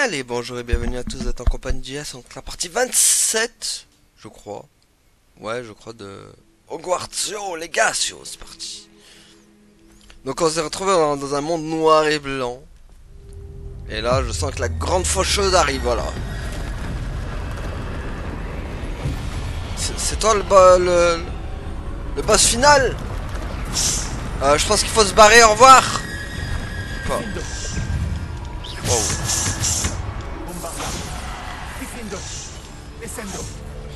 Allez, bonjour et bienvenue à tous, vous êtes en compagnie d'IS, donc la partie 27, je crois. Ouais, je crois de Hogwarts Legacy, c'est parti. Donc on s'est retrouvé dans un monde noir et blanc. Et là, je sens que la grande faucheuse arrive, voilà. C'est toi le boss final. Je pense qu'il faut se barrer, au revoir. Pas. Wow.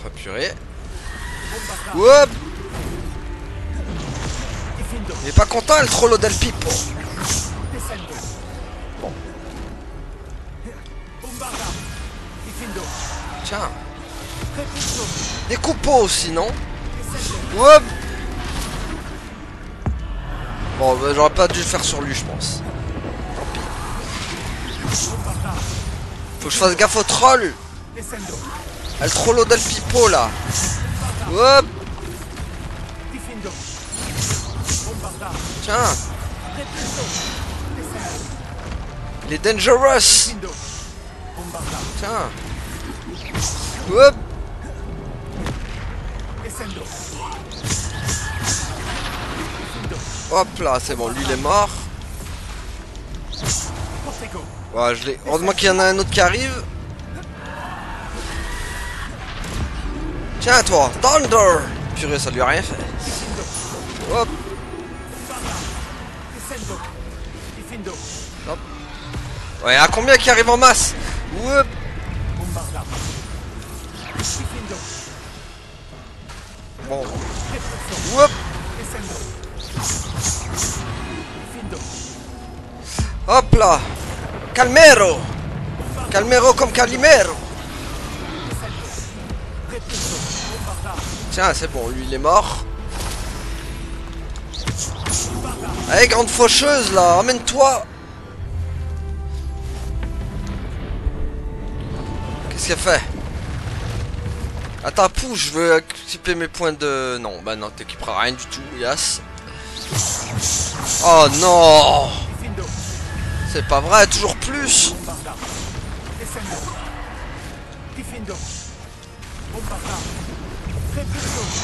Oh purée. Whoop. Il est pas content le trollo del Pipo. Bon. Tiens. Des coupeaux aussi, non? Whoop. Bon, bah, j'aurais pas dû le faire sur lui, je pense. Tant pis. Faut que je fasse gaffe au troll. El trollo del Pipo là. Hop. Tiens. Il est dangerous. Tiens. Hop. Hop là, c'est bon, lui il est mort. Ouais, je l'ai. Heureusement qu'il y en a un autre qui arrive. Tiens toi, Thunder. Purée, ça lui a rien fait. Hop. Hop. Ouais, à combien qui arrive en masse? Hop. Bon. Hop. Hop là. Calmero. Calmero comme Calimero. Tiens, c'est bon, lui il est mort. Allez, grande faucheuse là, emmène-toi. Qu'est-ce qu'elle fait? Attends, pousse, je veux équiper mes points de... Non, bah non, t'équiperas rien du tout, Yas. Oh non! C'est pas vrai, toujours plus!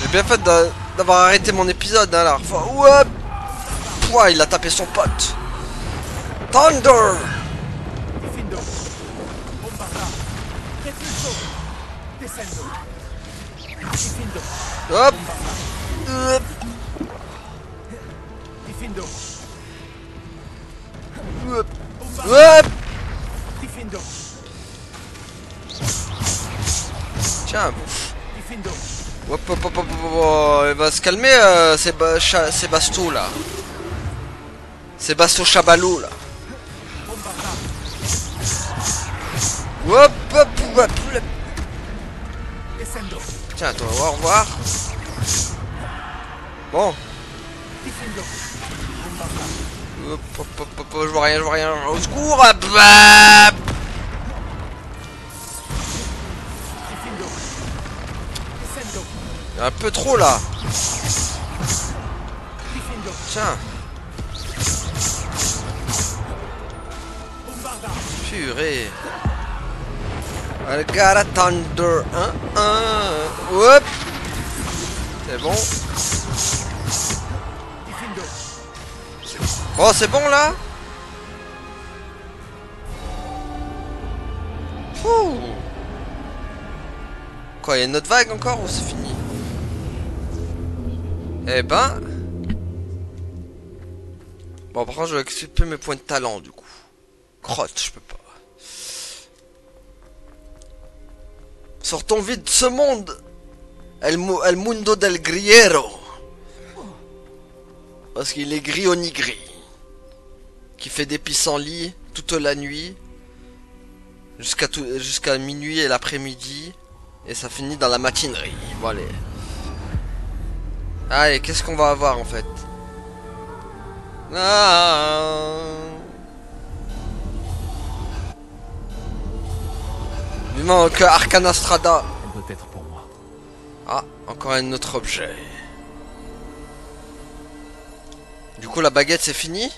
J'ai bien fait d'avoir arrêté mon épisode hein, là. Ouah, pouah, il a tapé son pote. Thunder. Hop. Hop. Hop. Hop. Tiens, bouffe. Hop, hop, hop, hop, hop, il va se calmer, c'est Basto là. C'est Basto Chabalou là. Hop, hop, hop, hop. Tiens, toi, au revoir. Bon. Hop, hop, hop, hop, je vois rien, je vois rien. Au secours, bah. Un peu trop là. Tiens. Purée. I got a thunder. Hop. C'est bon. Oh, c'est bon là. Ouh. Quoi, il y a une autre vague encore ou c'est fini? Eh ben... Bon, par contre, je vais expliquer mes points de talent, du coup. Crotte, je peux pas. Sortons vite de ce monde. El mundo del griero. Parce qu'il est gris au nigri. Qui fait des pissenlits toute la nuit. Jusqu'à minuit et l'après-midi. Et ça finit dans la matinerie. Voilà. Allez, qu'est-ce qu'on va avoir en fait? Il manque Arcana Strada. Elle doit être pour moi. Ah, encore un autre objet. Du coup, la baguette, c'est fini?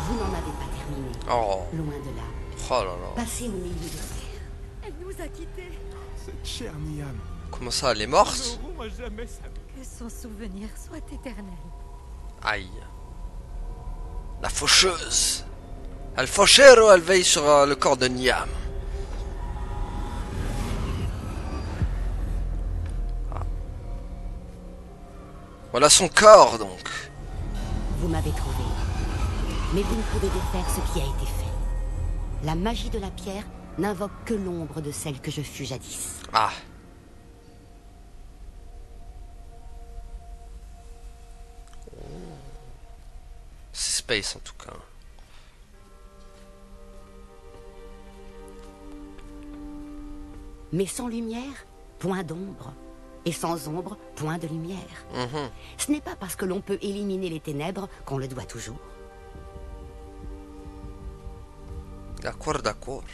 Vous n'en avez pas terminé. Oh, Loin de là. oh là là. Passez au milieu de terre. Elle nous a quittés. Cette chère Niam. Comment ça, elle est morte? Nous n'aurons à jamais sa... Que son souvenir soit éternel. Aïe. La faucheuse. El fauchero, elle veille sur le corps de Niam. Ah. Voilà son corps, donc. Vous m'avez trouvé. Mais vous ne pouvez défaire ce qui a été fait. La magie de la pierre n'invoque que l'ombre de celle que je fus jadis. Ah. C'est space en tout cas. Mais sans lumière, point d'ombre. Et sans ombre, point de lumière. Ce n'est pas parce que l'on peut éliminer les ténèbres qu'on le doit toujours. D'accord, d'accord.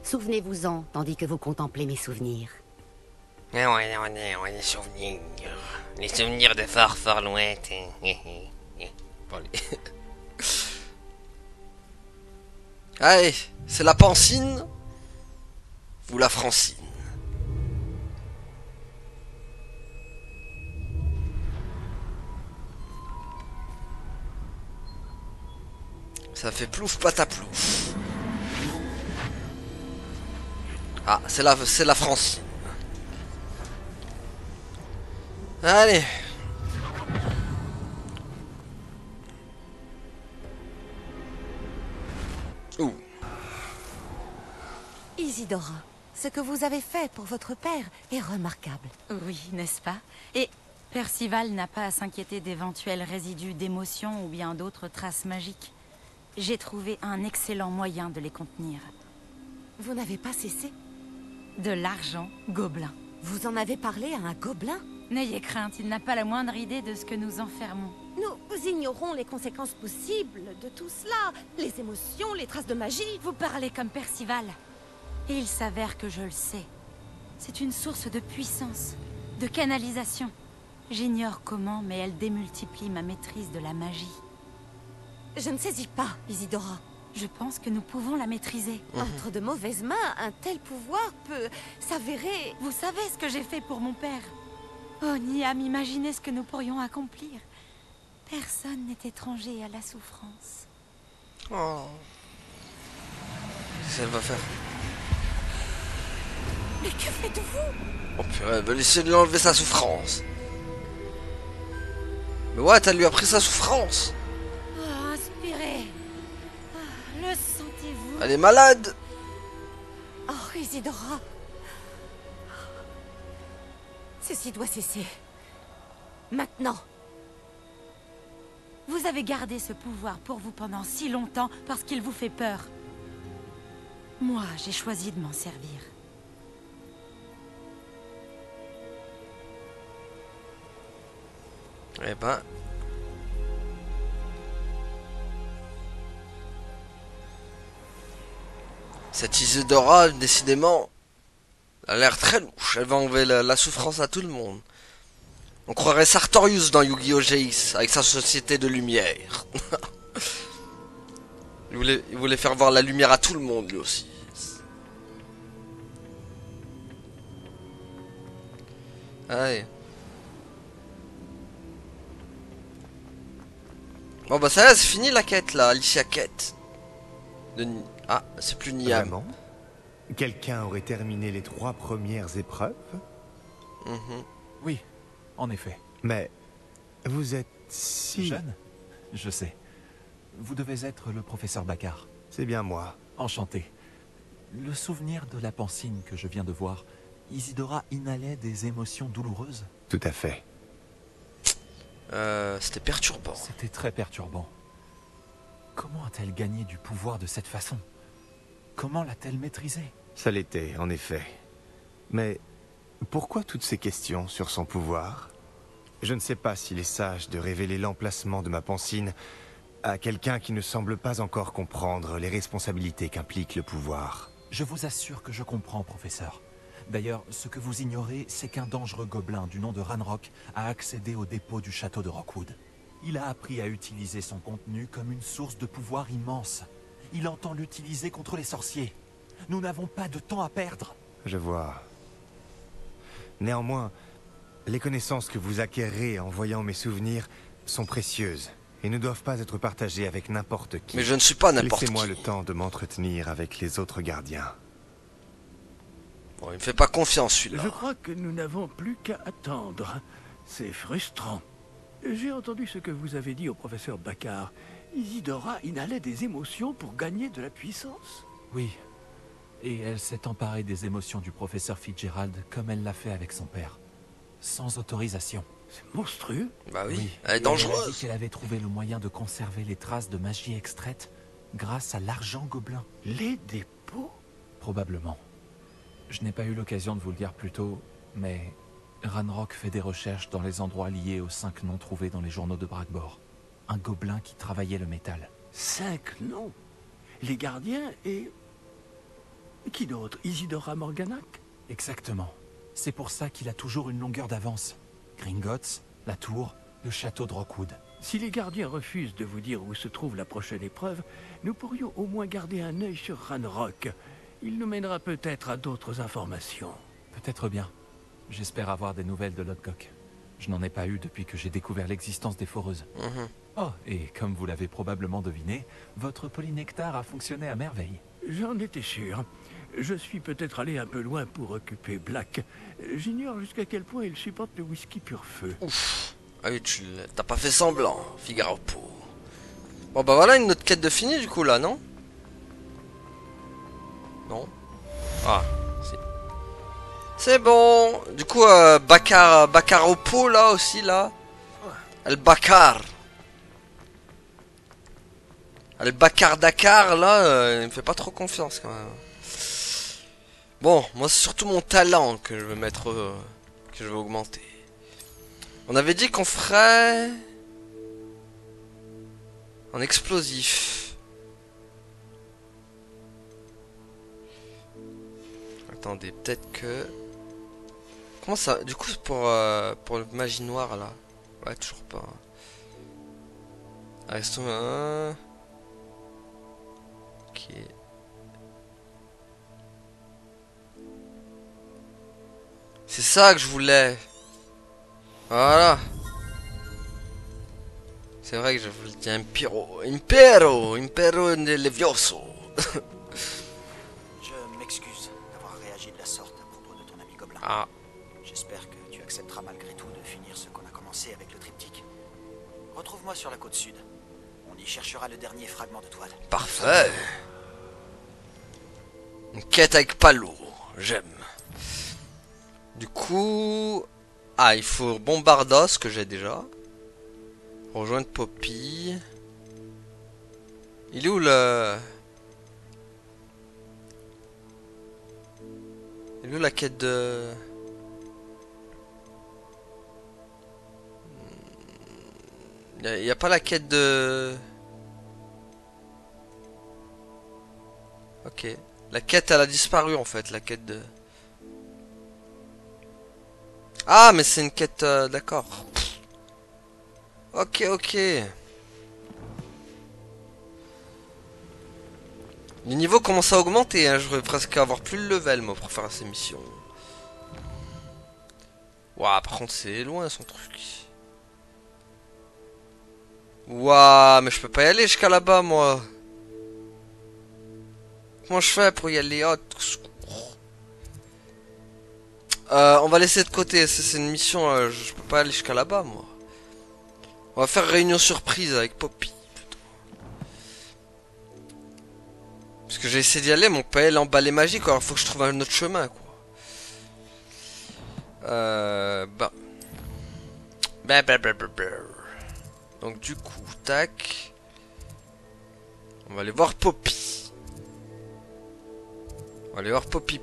Souvenez-vous-en, tandis que vous contemplez mes souvenirs. Ouais, les souvenirs. Les souvenirs de fort, fort loin. Bon, allez. Allez, c'est la Pancine ou la Francine? Ça fait plouf pataplouf. Ah, c'est la Francine. Allez. Ouh. Isidora, ce que vous avez fait pour votre père est remarquable. Oui, n'est-ce pas? Et Percival n'a pas à s'inquiéter d'éventuels résidus d'émotions ou bien d'autres traces magiques. J'ai trouvé un excellent moyen de les contenir. Vous n'avez pas cessé? De l'argent gobelin. Vous en avez parlé à un gobelin? N'ayez crainte, il n'a pas la moindre idée de ce que nous enfermons. Nous ignorons les conséquences possibles de tout cela. Les émotions, les traces de magie. Vous parlez comme Percival. Et il s'avère que je le sais. C'est une source de puissance, de canalisation. J'ignore comment, mais elle démultiplie ma maîtrise de la magie. Je ne saisis pas, Isidora. Je pense que nous pouvons la maîtriser. Entre de mauvaises mains, un tel pouvoir peut s'avérer... Vous savez ce que j'ai fait pour mon père? Oh, Niam, imaginez ce que nous pourrions accomplir. Personne n'est étranger à la souffrance. Oh. Qu'est-ce qu'elle va faire? Mais que faites-vous? Oh purée, elle veut essayer de lui enlever sa souffrance. Mais ouais, t'as lui appris sa souffrance. Inspirez. Le sentez-vous? Elle est malade. Oh, Isidora. Ceci doit cesser. Maintenant. Vous avez gardé ce pouvoir pour vous pendant si longtemps parce qu'il vous fait peur. Moi, j'ai choisi de m'en servir. Eh ben... Cette Isidora, décidément, elle a l'air très louche. Elle va enlever la souffrance à tout le monde. On croirait Sartorius dans Yu-Gi-Oh! GX, avec sa société de lumière. il voulait faire voir la lumière à tout le monde, lui aussi. Allez. Bon bah ça y est, c'est fini la quête là, Alicia quête. Ah, c'est plus Niam. Vraiment? Quelqu'un aurait terminé les 3 premières épreuves? Oui, en effet. Mais vous êtes si... Jeune? Je sais. Vous devez être le professeur Baccar. C'est bien moi. Enchanté. Le souvenir de la Pancine que je viens de voir, Isidora inhalait des émotions douloureuses. Tout à fait. C'était perturbant. C'était très perturbant. Comment a-t-elle gagné du pouvoir de cette façon? Comment l'a-t-elle maîtrisé? Ça l'était, en effet. Mais pourquoi toutes ces questions sur son pouvoir? Je ne sais pas s'il est sage de révéler l'emplacement de ma Pancine à quelqu'un qui ne semble pas encore comprendre les responsabilités qu'implique le pouvoir. Je vous assure que je comprends, professeur. D'ailleurs, ce que vous ignorez, c'est qu'un dangereux gobelin du nom de Ranrock a accédé au dépôt du château de Rockwood. Il a appris à utiliser son contenu comme une source de pouvoir immense. Il entend l'utiliser contre les sorciers. Nous n'avons pas de temps à perdre. Je vois. Néanmoins, les connaissances que vous acquérez en voyant mes souvenirs sont précieuses et ne doivent pas être partagées avec n'importe qui. Mais je ne suis pas n'importe qui. Laissez-moi le temps de m'entretenir avec les autres gardiens. Bon, il me fait pas confiance celui-là. Je crois que nous n'avons plus qu'à attendre. C'est frustrant. J'ai entendu ce que vous avez dit au professeur Baccar. Isidora inhalait des émotions pour gagner de la puissance. Oui. Et elle s'est emparée des émotions du professeur Fitzgerald comme elle l'a fait avec son père. Sans autorisation. C'est monstrueux. Bah oui, Oui. elle est Elle a dit dangereuse. qu'elle avait trouvé le moyen de conserver les traces de magie extraite grâce à l'argent gobelin. Les dépôts? Probablement. Je n'ai pas eu l'occasion de vous le dire plus tôt, mais Ranrock fait des recherches dans les endroits liés aux 5 noms trouvés dans les journaux de Bragbor. Un gobelin qui travaillait le métal. 5 noms. Les gardiens et... Qui d'autre? Isidora Morganac? Exactement. C'est pour ça qu'il a toujours une longueur d'avance. Gringotts, la tour, le château de Rockwood. Si les gardiens refusent de vous dire où se trouve la prochaine épreuve, nous pourrions au moins garder un œil sur Ranrock. Il nous mènera peut-être à d'autres informations. Peut-être bien. J'espère avoir des nouvelles de Lodgok. Je n'en ai pas eu depuis que j'ai découvert l'existence des foreuses. Oh, et comme vous l'avez probablement deviné, votre polynectar a fonctionné à merveille. J'en étais sûr. Je suis peut-être allé un peu loin pour occuper Black. J'ignore jusqu'à quel point il supporte le whisky pur feu. Ouf. Ah oui, t'as pas fait semblant, Figaro. Bon bah voilà une autre quête de fini du coup là, non? Non. Ah, si. C'est bon. Du coup, Baccaropo là aussi là. El Baccar. El Baccar Dakar là, il me fait pas trop confiance quand même. Bon, moi c'est surtout mon talent que je veux mettre, que je veux augmenter. On avait dit qu'on ferait en explosif. Attendez, peut-être que... Comment ça... Du coup, pour le magie noire, là. Ouais, toujours pas. Restons un... Ok. C'est ça que je voulais. Voilà. C'est vrai que je voulais dire Impero de Levioso. Je m'excuse d'avoir réagi de la sorte à propos de ton ami Gobelin. Ah. J'espère que tu accepteras malgré tout de finir ce qu'on a commencé avec le triptyque. Retrouve-moi sur la côte sud. On y cherchera le dernier fragment de toile. Parfait. Une quête avec Palo. J'aime. Du coup... Ah, il faut Bombardos, que j'ai déjà. Rejoindre Poppy. Il est où le... Il est où la quête de... Il n'y a pas la quête de... Ok. La quête, elle a disparu en fait, la quête de... Ah, mais c'est une quête... D'accord. Ok, ok. Les niveaux commencent à augmenter, hein. Je devrais presque avoir plus le level, moi, pour faire ces missions. Ouah, par contre, c'est loin, son truc. Ouah, mais je peux pas y aller jusqu'à là-bas, moi. Comment je fais pour y aller? Oh, on va laisser de côté, c'est une mission, je peux pas aller jusqu'à là-bas, moi. On va faire réunion surprise avec Poppy. Plutôt. Parce que j'ai essayé d'y aller, mon PL emballé magique, alors faut que je trouve un autre chemin, quoi. Bah. Donc du coup, tac. On va aller voir Poppy. On va aller voir Poppy.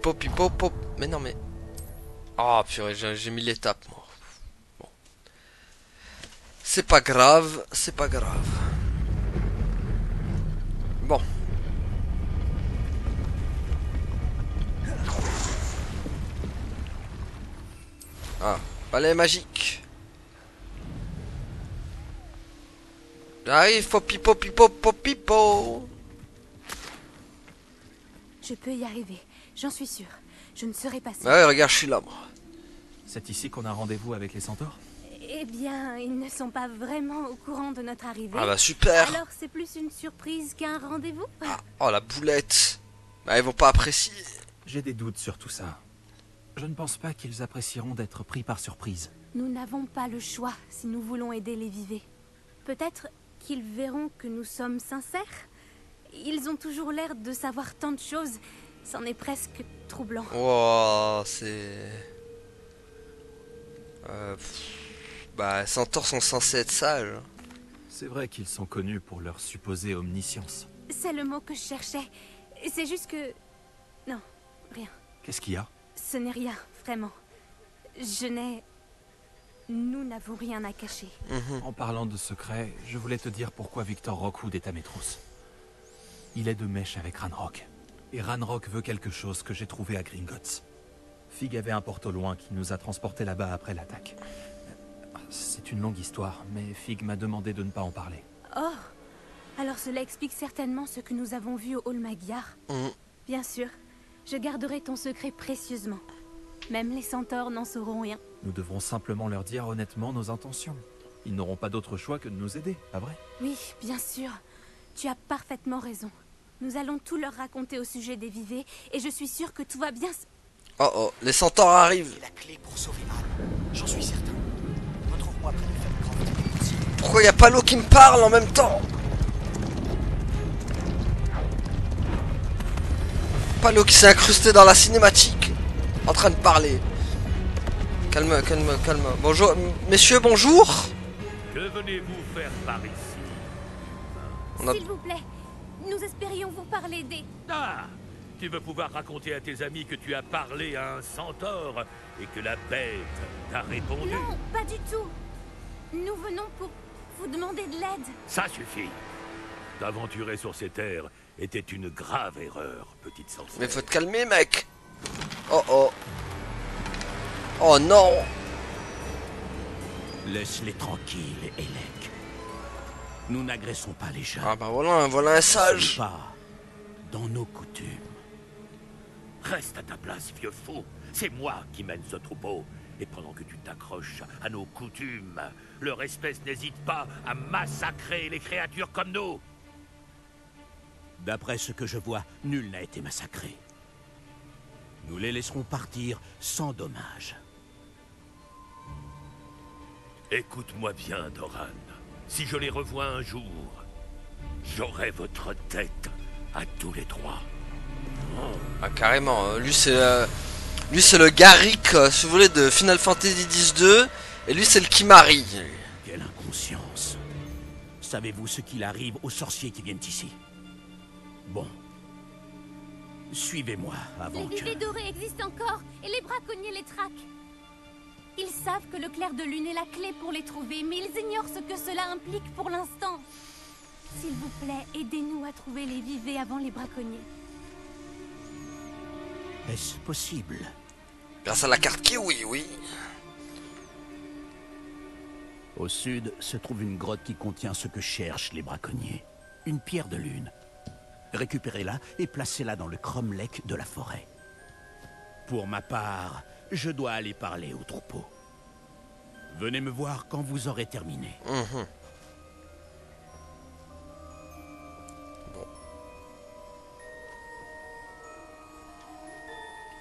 Mais non, mais... Oh purée, j'ai mis l'étape, moi. Bon. C'est pas grave, c'est pas grave. Bon. Ah, balai magique. J'arrive, popipo, pipo, popipo. Je peux y arriver, j'en suis sûre. Je ne serai pas seule. Bah ouais, regarde, je suis là, moi. C'est ici qu'on a rendez-vous avec les centaures? Eh bien, ils ne sont pas vraiment au courant de notre arrivée. Ah bah super. Alors c'est plus une surprise qu'un rendez-vous? Ah, oh la boulette. Bah ils vont pas apprécier. J'ai des doutes sur tout ça. Je ne pense pas qu'ils apprécieront d'être pris par surprise. Nous n'avons pas le choix si nous voulons aider les vivés. Peut-être qu'ils verront que nous sommes sincères. Ils ont toujours l'air de savoir tant de choses. C'en est presque troublant. Wow, c'est... Bah, centaures sont censés être sages. C'est vrai qu'ils sont connus pour leur supposée omniscience. C'est le mot que je cherchais. C'est juste que... Non, rien. Qu'est-ce qu'il y a? Ce n'est rien, vraiment. Je n'ai... Nous n'avons rien à cacher. En parlant de secret, je voulais te dire pourquoi Victor Rockwood est à mes trousses. Il est de mèche avec Ranrock. Et Ranrock veut quelque chose que j'ai trouvé à Gringotts. Fig avait un porte au loin qui nous a transportés là-bas après l'attaque. C'est une longue histoire, mais Fig m'a demandé de ne pas en parler. Oh, alors cela explique certainement ce que nous avons vu au hall Magyar. Bien sûr, je garderai ton secret précieusement. Même les centaures n'en sauront rien. Nous devrons simplement leur dire honnêtement nos intentions. Ils n'auront pas d'autre choix que de nous aider, pas vrai? Oui, bien sûr. Tu as parfaitement raison. Nous allons tout leur raconter au sujet des vivés, et je suis sûre que tout va bien se... Oh oh, les centaures arrivent. C'est la clé pour sauver Anne. J'en suis certain. Retrouve-moi près du Fellcroft. Pourquoi y a pas l'eau qui me parle en même temps? Palo qui s'est incrusté dans la cinématique, en train de parler. Calme, calme, calme. Bonjour, messieurs, bonjour. Que venez-vous faire par ici? S'il vous plaît, nous espérions vous parler des... Ah! Tu veux pouvoir raconter à tes amis que tu as parlé à un centaure et que la bête t'a répondu? Non, pas du tout. Nous venons pour vous demander de l'aide. Ça suffit. T'aventurer sur ces terres était une grave erreur, petite sorcière. Mais faut te calmer, mec. Oh oh. Oh non. Laisse-les tranquilles, Elec. Nous n'agressons pas les gens. Ah bah voilà un sage. Pas dans nos coutumes. Reste à ta place, vieux fou. C'est moi qui mène ce troupeau. Et pendant que tu t'accroches à nos coutumes, leur espèce n'hésite pas à massacrer les créatures comme nous. D'après ce que je vois, nul n'a été massacré. Nous les laisserons partir sans dommage. Écoute-moi bien, Doran. Si je les revois un jour, j'aurai votre tête à tous les trois. Ah carrément, lui c'est le Garrick, si vous voulez, de Final Fantasy X-2, et lui c'est le Kimahri. Quelle inconscience. Savez-vous ce qu'il arrive aux sorciers qui viennent ici? Bon. Suivez-moi avant Les vivés dorés existent encore, et les braconniers les traquent. Ils savent que le clair de lune est la clé pour les trouver, mais ils ignorent ce que cela implique pour l'instant. S'il vous plaît, aidez-nous à trouver les vivés avant les braconniers. Est-ce possible? Grâce à la carte Kiwi, oui. Au sud se trouve une grotte qui contient ce que cherchent les braconniers. Une pierre de lune. Récupérez-la et placez-la dans le cromlech de la forêt. Pour ma part, je dois aller parler au troupeau. Venez me voir quand vous aurez terminé.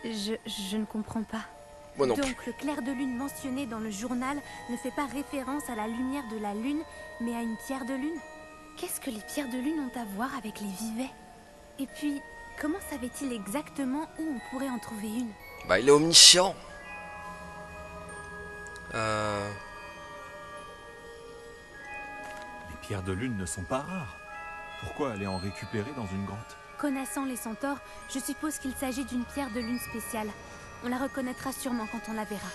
Je ne comprends pas. Moi non Donc plus. le clair de lune mentionné dans le journal ne fait pas référence à la lumière de la lune, mais à une pierre de lune? Qu'est-ce que les pierres de lune ont à voir avec les vivets? Et puis, comment savait-il exactement où on pourrait en trouver une? Bah il est omniscient. Les pierres de lune ne sont pas rares. Pourquoi aller en récupérer dans une grotte? Connaissant les centaures, je suppose qu'il s'agit d'une pierre de lune spéciale. On la reconnaîtra sûrement quand on la verra.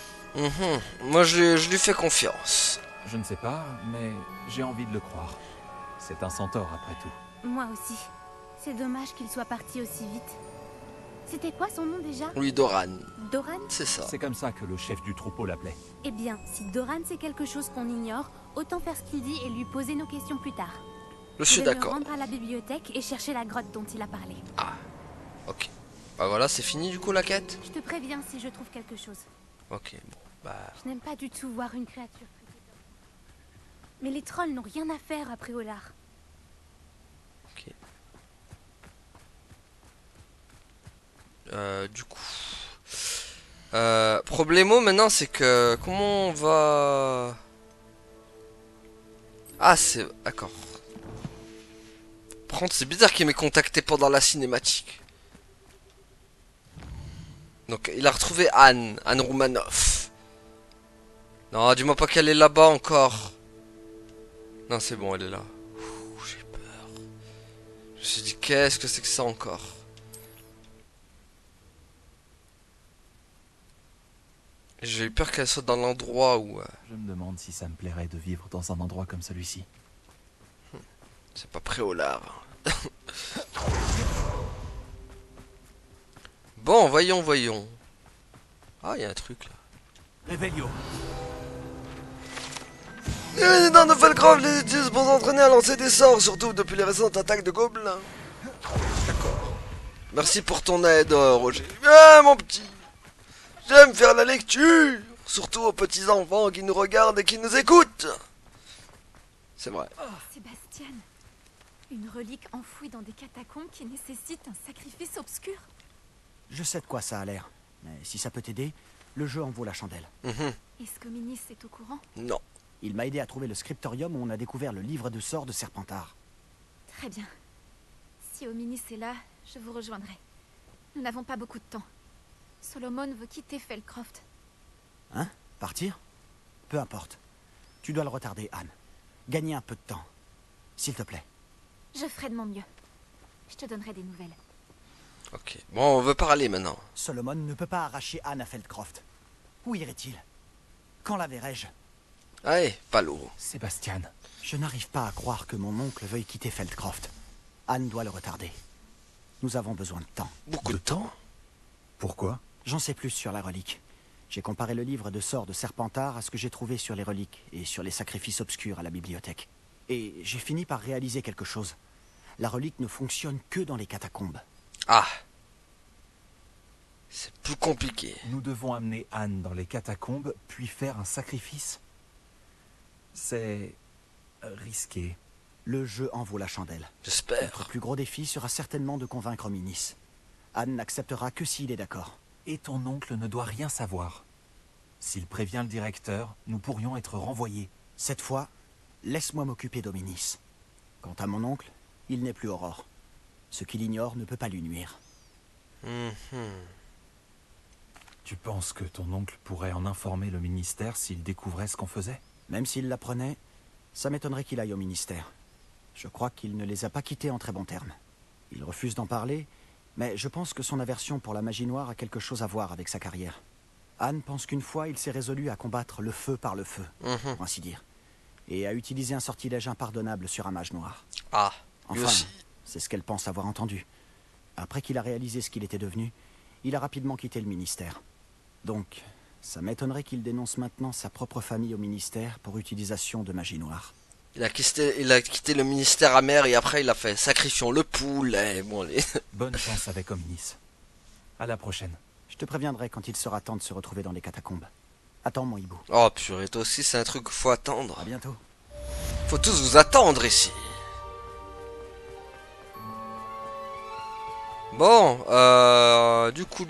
Moi je lui fais confiance. Je ne sais pas, mais j'ai envie de le croire. C'est un centaure après tout. Moi aussi. C'est dommage qu'il soit parti aussi vite. C'était quoi son nom déjà? Oui, Doran. Doran? C'est ça. C'est comme ça que le chef du troupeau l'appelait. Eh bien, si Doran c'est quelque chose qu'on ignore, autant faire ce qu'il dit et lui poser nos questions plus tard. Je suis vais me d'accord. rendre à la bibliothèque et chercher la grotte dont il a parlé. Ah, ok. Bah voilà, c'est fini du coup la quête. Je te préviens si je trouve quelque chose. Ok, bon, bah... Je n'aime pas du tout voir une créature traitée comme... Mais les trolls n'ont rien à faire à Préolard. Ok. Du coup... Problémo maintenant c'est que... Comment on va... Ah, c'est... D'accord. Par contre, c'est bizarre qu'il m'ait contacté pendant la cinématique. Donc, il a retrouvé Anne Roumanoff. Non, dis-moi pas qu'elle est là-bas encore. Non, c'est bon, elle est là. J'ai peur. Je me suis dit, qu'est-ce que c'est que ça encore? J'ai eu peur qu'elle soit dans l'endroit où... Je me demande si ça me plairait de vivre dans un endroit comme celui-ci. C'est pas Préolard. Bon, voyons. Ah, il y a un truc là. Revelio. Les dans de Felcroft les utilisent pour s'entraîner à lancer des sorts, surtout depuis les récentes attaques de gobelins. D'accord. Merci pour ton aide, Roger. Bien, mon petit. J'aime faire la lecture, surtout aux petits enfants qui nous regardent et qui nous écoutent. C'est vrai. Sébastien, une relique enfouie dans des catacombes qui nécessite un sacrifice obscur. Je sais de quoi ça a l'air, mais si ça peut t'aider, le jeu en vaut la chandelle. Est-ce que Minis est au courant? Non. Il m'a aidé à trouver le scriptorium où on a découvert le livre de sorts de Serpentard. Très bien. Si Ominis est là, je vous rejoindrai. Nous n'avons pas beaucoup de temps. Solomon veut quitter Felcroft. Hein? Partir? Peu importe. Tu dois le retarder, Anne. Gagner un peu de temps. S'il te plaît. Je ferai de mon mieux. Je te donnerai des nouvelles. Ok. Bon, on veut parler maintenant. Solomon ne peut pas arracher Anne à Feldcroft. Où irait-il? Quand la verrai-je? Allez, pas lourd. Sébastien. Je n'arrive pas à croire que mon oncle veuille quitter Feldcroft. Anne doit le retarder. Nous avons besoin de temps. Beaucoup de temps? Pourquoi? J'en sais plus sur la relique. J'ai comparé le livre de sorts de Serpentard à ce que j'ai trouvé sur les reliques et sur les sacrifices obscurs à la bibliothèque. Et j'ai fini par réaliser quelque chose. La relique ne fonctionne que dans les catacombes. Ah. C'est plus compliqué. Nous devons amener Anne dans les catacombes, puis faire un sacrifice. C'est... risqué. Le jeu en vaut la chandelle. J'espère. Notre plus gros défi sera certainement de convaincre Minis. Anne n'acceptera que s'il est d'accord. Et ton oncle ne doit rien savoir. S'il prévient le directeur, nous pourrions être renvoyés. Cette fois, laisse-moi m'occuper d'Ominis. Quant à mon oncle, il n'est plus Aurore. Ce qu'il ignore ne peut pas lui nuire. Tu penses que ton oncle pourrait en informer le ministère s'il découvrait ce qu'on faisait? Même s'il l'apprenait, ça m'étonnerait qu'il aille au ministère. Je crois qu'il ne les a pas quittés en très bons termes. Il refuse d'en parler, mais je pense que son aversion pour la magie noire a quelque chose à voir avec sa carrière. Anne pense qu'une fois, il s'est résolu à combattre le feu par le feu, pour ainsi dire, et à utiliser un sortilège impardonnable sur un mage noir. Ah, enfin, c'est ce qu'elle pense avoir entendu. Après qu'il a réalisé ce qu'il était devenu, il a rapidement quitté le ministère. Donc, ça m'étonnerait qu'il dénonce maintenant sa propre famille au ministère pour utilisation de magie noire. Il a quitté le ministère amer et après il a fait sacrifions le poulet. Bon, allez. Bonne chance avec Ominis. À la prochaine. Je te préviendrai quand il sera temps de se retrouver dans les catacombes. Attends, mon hibou. Oh purée, toi aussi c'est un truc qu'il faut attendre. À bientôt. Faut tous vous attendre ici. Bon, du coup.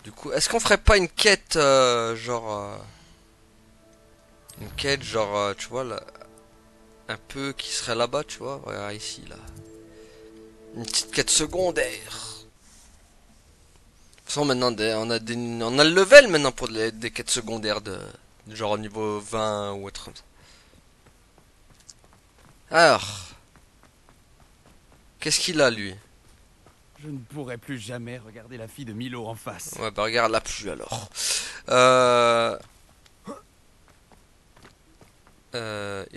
Du coup, est-ce qu'on ferait pas une quête, genre... une quête, genre, tu vois, là, un peu qui serait là-bas, tu vois, regarde ici, là. Une petite quête secondaire. De toute façon, maintenant, on a le level maintenant pour des quêtes secondaires de genre au niveau 20 ou autre. Alors, qu'est-ce qu'il a, lui? Je ne pourrai plus jamais regarder la fille de Milo en face. Ouais, bah regarde la pluie alors. Y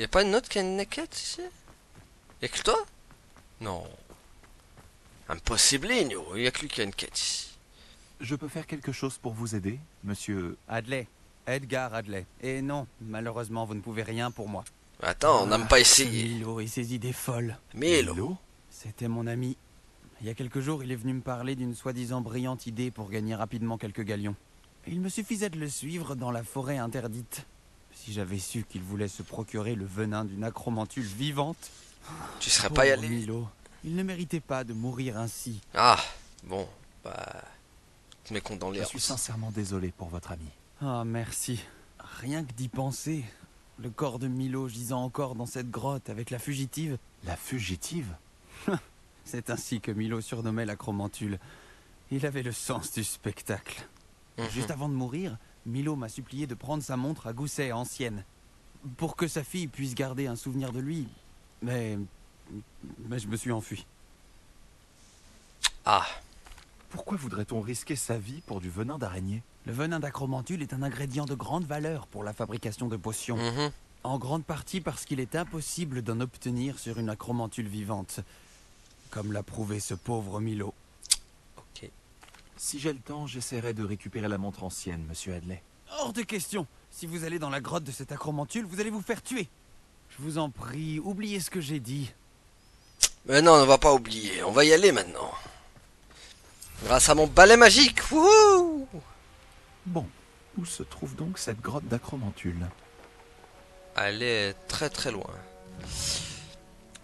a pas une autre qui a une quête ici? Y'a que toi? Non. Impossible, il y a que lui qui a une quête ici. Je peux faire quelque chose pour vous aider, monsieur... Adley. Edgar Adley. Et non, malheureusement, vous ne pouvez rien pour moi. Attends, on n'a même pas essayé. Milo et ses idées folles. Milo. C'était mon ami. Il y a quelques jours, il est venu me parler d'une soi-disant brillante idée pour gagner rapidement quelques galions. Il me suffisait de le suivre dans la forêt interdite. Si j'avais su qu'il voulait se procurer le venin d'une acromantule vivante... Tu serais pas y allé. Milo, il ne méritait pas de mourir ainsi. Ah, bon, bah... Tu mets compte dans l'air. Je suis sincèrement désolé pour votre ami. Ah, merci. Rien que d'y penser. Le corps de Milo gisant encore dans cette grotte avec la fugitive. La fugitive? C'est ainsi que Milo surnommait l'acromantule. Il avait le sens du spectacle. Juste avant de mourir, Milo m'a supplié de prendre sa montre à gousset ancienne. Pour que sa fille puisse garder un souvenir de lui. Mais je me suis enfui. Ah. Pourquoi voudrait-on risquer sa vie pour du venin d'araignée? Le venin d'acromantule est un ingrédient de grande valeur pour la fabrication de potions. En grande partie parce qu'il est impossible d'en obtenir sur une acromantule vivante. Comme l'a prouvé ce pauvre Milo. Ok. Si j'ai le temps, j'essaierai de récupérer la montre ancienne, monsieur Adley. Hors de question. Si vous allez dans la grotte de cette acromantule, vous allez vous faire tuer. Je vous en prie, oubliez ce que j'ai dit. Mais non, on va pas oublier. On va y aller maintenant. Grâce à mon balai magique. Wouhou! Bon, où se trouve donc cette grotte d'acromantule? Elle est très très loin.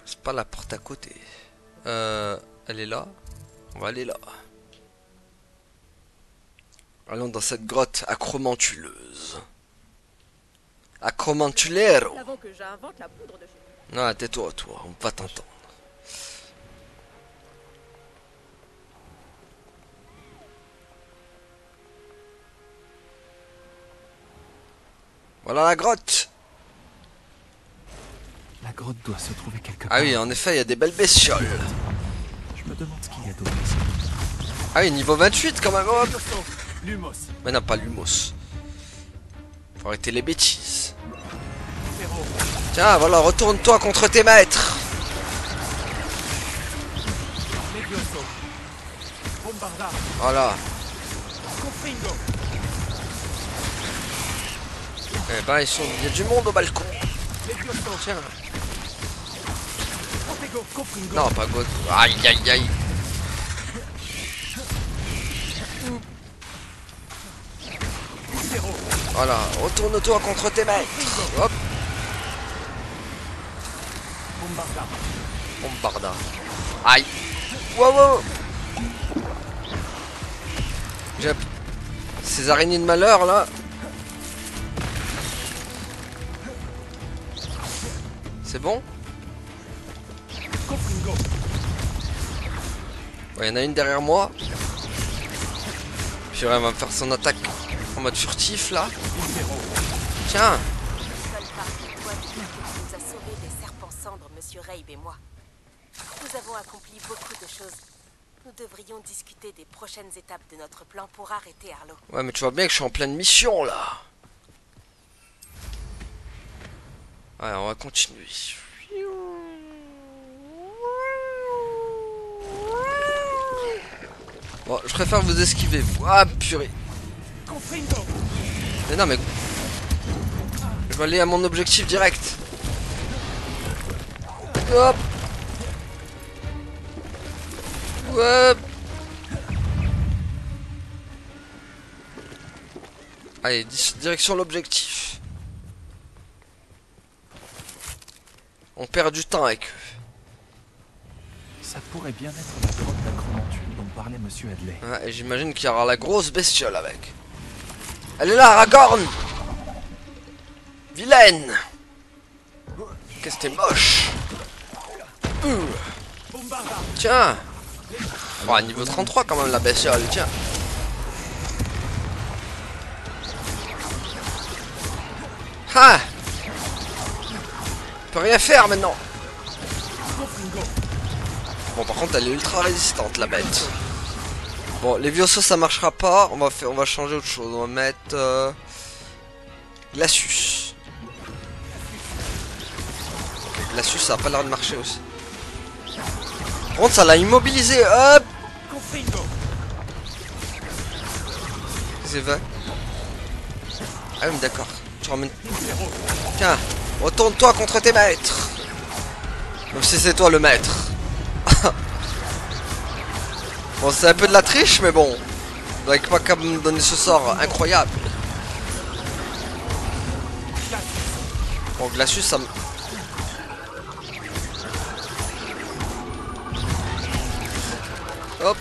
C'est pas la porte à côté. Elle est là. On va aller là. Allons dans cette grotte acromantuleuse. Acromantulero. Non, tais-toi, toi. On va t'entendre. Voilà la grotte. La grotte doit se trouver quelque part. Ah oui, en effet, il y a des belles bestioles. Je me demande ce qu'il y a d'autre ici. Ah oui, niveau 28 quand même. Hop. Lumos. Mais non, pas Lumos. Faut arrêter les bêtises. Tiens, voilà, retourne-toi contre tes maîtres. Voilà. Eh ben, il y a du monde au balcon. Tiens. Non, pas God. Aïe, aïe, aïe. Voilà, retourne-toi contre tes maîtres. Hop. Bombarda. Aïe. Wow, wow. Ces araignées de malheur là. C'est bon? Il y en a une derrière moi. Puis elle va me faire son attaque en mode furtif là. Tiens. Nous a sauvés des serpents cendres, monsieur Raib et moi. Nous avons accompli beaucoup de choses. Nous devrions discuter des prochaines étapes de notre plan pour arrêter Arlo. Ouais, mais tu vois bien que je suis en pleine mission là. Ouais, on va continuer. Bon, je préfère vous esquiver. Ah, purée. Mais non, mais... Je vais aller à mon objectif direct. Hop. Hop. Allez, direction l'objectif. On perd du temps avec eux. Ça pourrait bien être la grotte d'acromantule dont parlait monsieur Adley. Ouais, et j'imagine qu'il y aura la grosse bestiole avec. Elle est là, Aragorn. Vilaine. Qu'est-ce que t'es moche. Tiens. Oh, niveau 33 quand même la bestiole, tiens. Ah. On peut rien faire maintenant. Bon, par contre elle est ultra résistante la bête. Bon, les Viosos ça marchera pas. On va changer autre chose. On va mettre Glacius. Glacius ça a pas l'air de marcher aussi. Par contre, ça l'a immobilisé. Hop. C'est vrai. Ah oui, d'accord. Tu ramènes... Tiens, retourne-toi contre tes maîtres. Même si c'est toi le maître. Bon, c'est un peu de la triche, mais bon. Vous n'avez pas qu'à me donner ce sort incroyable. Bon, Glacius, ça me... Hop.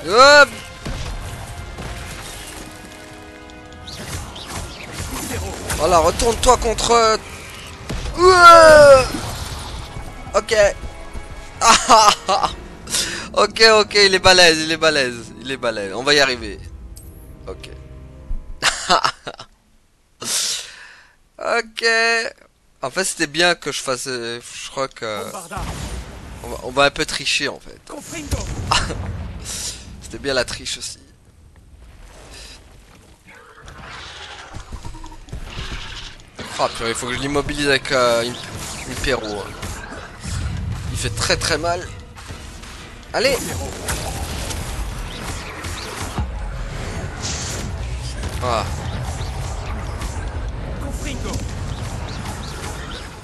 Hop. Voilà, retourne-toi contre... Ok. Ok, ok, il est balèze, il est balèze, il est balèze. On va y arriver. Ok. Ok. En fait, c'était bien que je fasse... Je crois que... On va un peu tricher, en fait. C'était bien la triche aussi. Ah, purée, il faut que je l'immobilise avec une Perro. Il fait très très mal. Allez. Voilà.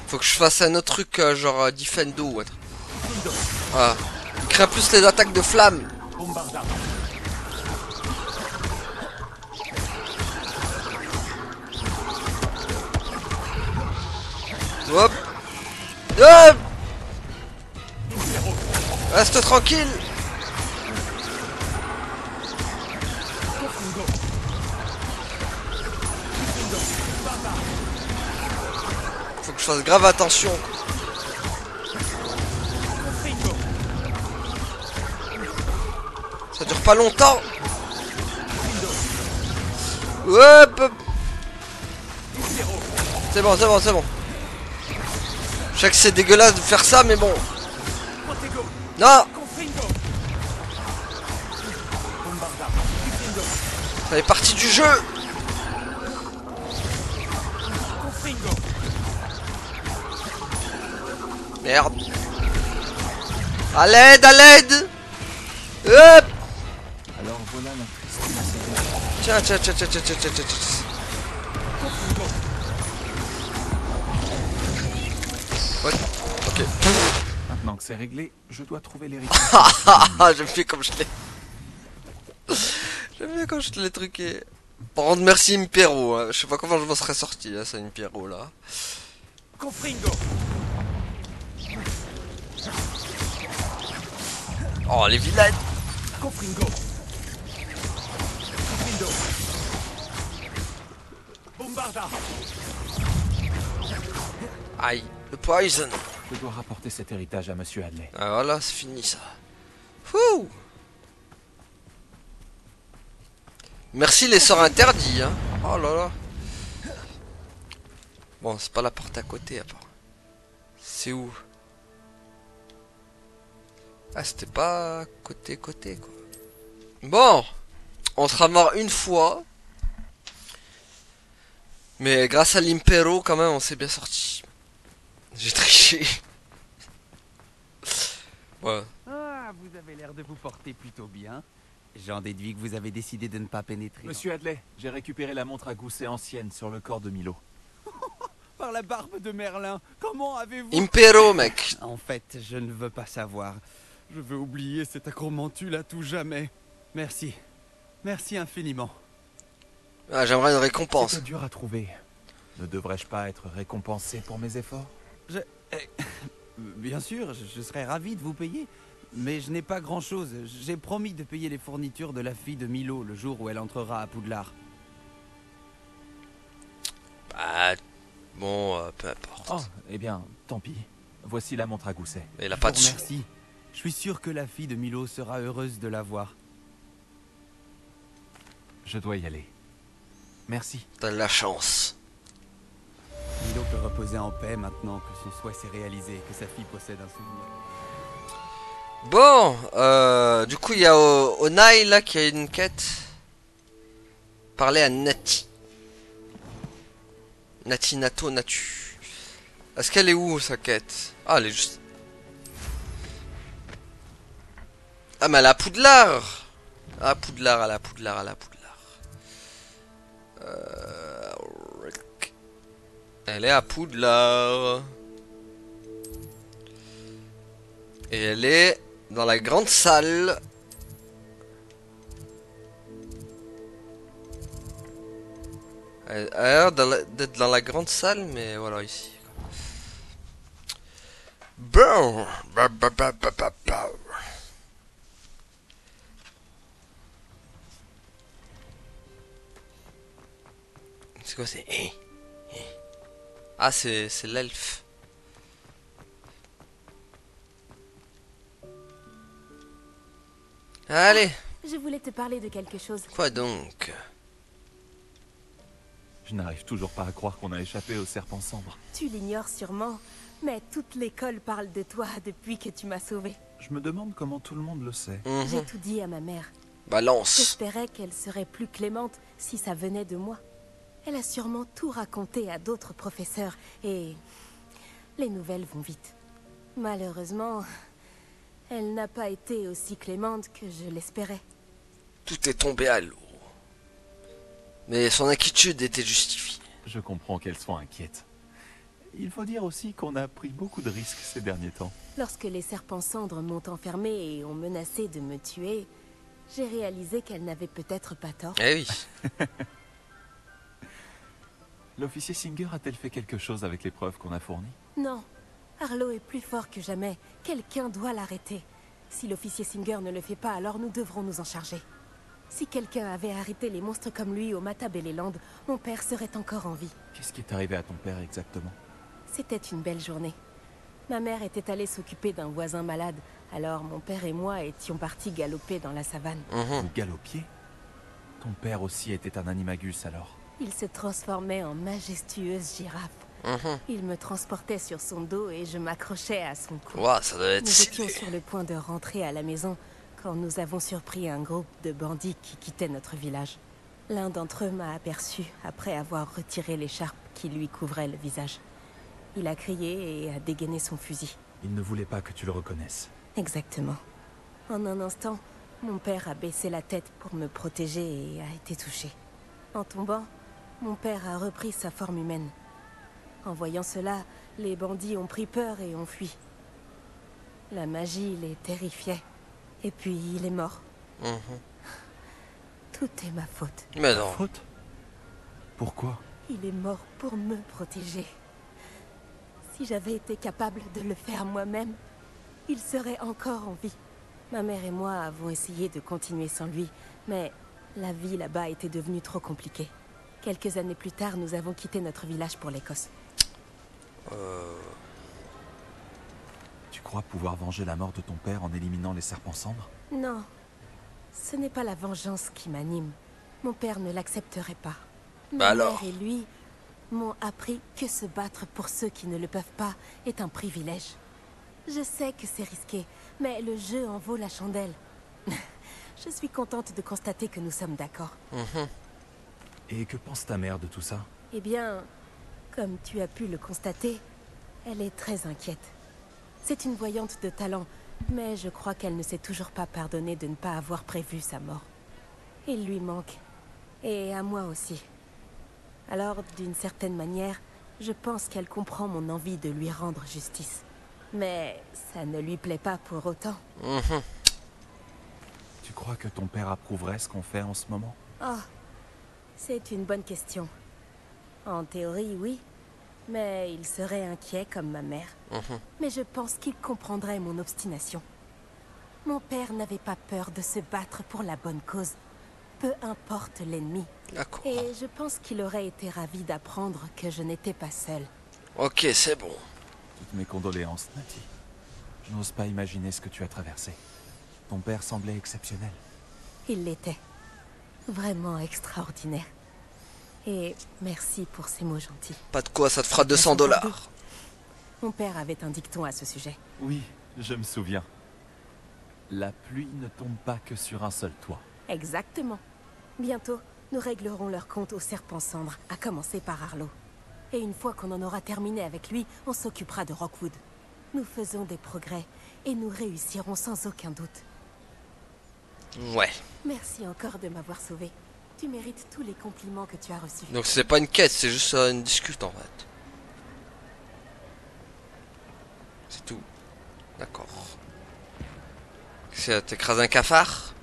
Faut que je fasse un autre truc genre Defendo ou autre. Voilà. Il craint plus les attaques de flammes. Hop. Hop. Reste tranquille. Faut que je fasse grave attention. Ça dure pas longtemps. Hop. C'est bon, c'est bon, c'est bon. Je sais que c'est dégueulasse de faire ça, mais bon. Non. Ça fait partie du jeu. Merde. À l'aide, à l'aide. Hop. Alors voilà la Tiens, tiens, tiens, tiens, tiens, tiens, tiens, tiens. What? Ok. Maintenant que c'est réglé, je dois trouver l'héritage. J'aime bien comme je l'ai. J'aime bien quand je te l'ai truqué. Par contre, merci Impero. Hein. Je sais pas comment je m'en serais sorti, hein, ça Impero là. Oh, les vilaines. Aïe, le poison. Je dois rapporter cet héritage à Monsieur Hadley. Ah voilà, c'est fini ça. Fouh. Merci les sorts interdits, hein. Oh là là. Bon, c'est pas la porte à côté, à part. C'est où? Ah, c'était pas côté, quoi. Bon, on sera mort une fois. Mais grâce à l'Impero, quand même, on s'est bien sorti. J'ai triché. Ouais. Ah, vous avez l'air de vous porter plutôt bien. J'en déduis que vous avez décidé de ne pas pénétrer. Monsieur Hadley, j'ai récupéré la montre à gousset ancienne sur le corps de Milo. Par la barbe de Merlin, comment avez-vous... Impero, mec. En fait, je ne veux pas savoir. Je veux oublier cette acromantule à tout jamais. Merci. Merci infiniment. Ah, j'aimerais une récompense. C'était dur à trouver. Ne devrais-je pas être récompensé pour mes efforts? Bien sûr, je serais ravi de vous payer. Mais je n'ai pas grand-chose. J'ai promis de payer les fournitures de la fille de Milo le jour où elle entrera à Poudlard. Bah, bon, peu importe. Oh, eh bien, tant pis. Voici la montre à gousset. Il a pas de sous. Merci. Je suis sûr que la fille de Milo sera heureuse de la voir. Je dois y aller. Merci. T'as de la chance. Milo peut reposer en paix maintenant que son souhait s'est réalisé et que sa fille possède un souvenir. Bon, du coup, il y a Onai là qui a une quête. Parler à Nati. Nati, Nato, Natu. Est-ce qu'elle est où sa quête? Ah, elle est juste. Ah, mais à la Poudlard. À Poudlard, à la Poudlard, à la Poudlard. Elle est à Poudlard. Et elle est dans la grande salle. Elle a l'air d'être dans la grande salle, mais voilà, ici. Bon. C'est quoi, c'est... Ah, c'est l'elfe. Allez. Je voulais te parler de quelque chose. Quoi donc? Je n'arrive toujours pas à croire qu'on a échappé au serpent cendre. Tu l'ignores sûrement, mais toute l'école parle de toi depuis que tu m'as sauvé. Je me demande comment tout le monde le sait. J'ai tout dit à ma mère. Balance. J'espérais qu'elle serait plus clémente si ça venait de moi. Elle a sûrement tout raconté à d'autres professeurs et les nouvelles vont vite. Malheureusement, elle n'a pas été aussi clémente que je l'espérais. Tout est tombé à l'eau. Mais son inquiétude était justifiée. Je comprends qu'elle soit inquiète. Il faut dire aussi qu'on a pris beaucoup de risques ces derniers temps. Lorsque les serpents cendres m'ont enfermée et ont menacé de me tuer, j'ai réalisé qu'elle n'avait peut-être pas tort. Eh oui. L'officier Singer a-t-elle fait quelque chose avec les preuves qu'on a fournies? Non. Arlo est plus fort que jamais. Quelqu'un doit l'arrêter. Si l'officier Singer ne le fait pas, alors nous devrons nous en charger. Si quelqu'un avait arrêté les monstres comme lui au Matabeleland, mon père serait encore en vie. Qu'est-ce qui est arrivé à ton père exactement? C'était une belle journée. Ma mère était allée s'occuper d'un voisin malade, alors mon père et moi étions partis galoper dans la savane. Vous galopiez? Ton père aussi était un animagus alors? Il se transformait en majestueuse girafe. Il me transportait sur son dos et je m'accrochais à son cou. Wow, ça doit être Nous étions stylé. sur le point de rentrer à la maison quand nous avons surpris un groupe de bandits qui quittaient notre village. L'un d'entre eux m'a aperçu après avoir retiré l'écharpe qui lui couvrait le visage. Il a crié et a dégainé son fusil. Il ne voulait pas que tu le reconnaisses. Exactement. En un instant, mon père a baissé la tête pour me protéger et a été touché. En tombant, mon père a repris sa forme humaine. En voyant cela, les bandits ont pris peur et ont fui. La magie les terrifiait. Et puis il est mort. Tout est ma faute. Mais non. Faute? Pourquoi? Il est mort pour me protéger. Si j'avais été capable de le faire moi-même, il serait encore en vie. Ma mère et moi avons essayé de continuer sans lui, mais la vie là-bas était devenue trop compliquée. Quelques années plus tard, nous avons quitté notre village pour l'Écosse. Tu crois pouvoir venger la mort de ton père en éliminant les serpents cendres? Non, ce n'est pas la vengeance qui m'anime. Mon père ne l'accepterait pas. Ma alors mère et lui m'ont appris que se battre pour ceux qui ne le peuvent pas est un privilège. Je sais que c'est risqué, mais le jeu en vaut la chandelle. Je suis contente de constater que nous sommes d'accord. Et que pense ta mère de tout ça? Eh bien, comme tu as pu le constater, elle est très inquiète. C'est une voyante de talent, mais je crois qu'elle ne s'est toujours pas pardonné de ne pas avoir prévu sa mort. Il lui manque, et à moi aussi. Alors, d'une certaine manière, je pense qu'elle comprend mon envie de lui rendre justice. Mais ça ne lui plaît pas pour autant. Tu crois que ton père approuverait ce qu'on fait en ce moment? Oh, c'est une bonne question. En théorie, oui. Mais il serait inquiet comme ma mère. Mais je pense qu'il comprendrait mon obstination. Mon père n'avait pas peur de se battre pour la bonne cause. Peu importe l'ennemi. D'accord. Et je pense qu'il aurait été ravi d'apprendre que je n'étais pas seule. Ok, c'est bon. Toutes mes condoléances, Nati. Je n'ose pas imaginer ce que tu as traversé. Ton père semblait exceptionnel. Il l'était. Vraiment extraordinaire. Et merci pour ces mots gentils. Pas de quoi, ça te fera 200 $. Mon père avait un dicton à ce sujet. Oui, je me souviens. La pluie ne tombe pas que sur un seul toit. Exactement. Bientôt, nous réglerons leur compte au serpent cendre, à commencer par Arlo. Et une fois qu'on en aura terminé avec lui, on s'occupera de Rockwood. Nous faisons des progrès, et nous réussirons sans aucun doute. Ouais. Merci encore de m'avoir sauvé. Tu mérites tous les compliments que tu as reçus. Donc c'est pas une quête, c'est juste une discute en fait. C'est tout. D'accord. T'écrases un cafard?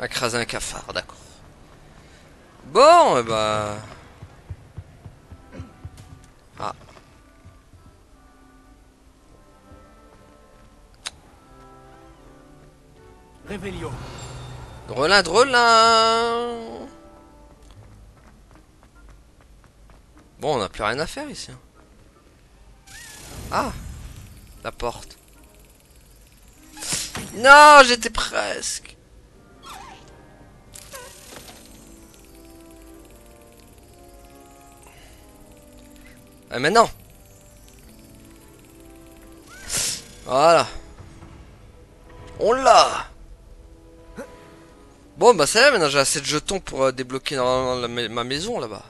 Écraser un cafard, d'accord. Bon, et bah... Ah. Révélio. Drôlin, drôlin. Bon, on n'a plus rien à faire ici. Ah, la porte. Non, j'étais presque. Ah, mais non. Voilà. On l'a. Bon, bah ça y est, maintenant j'ai assez de jetons pour débloquer normalement ma maison là-bas.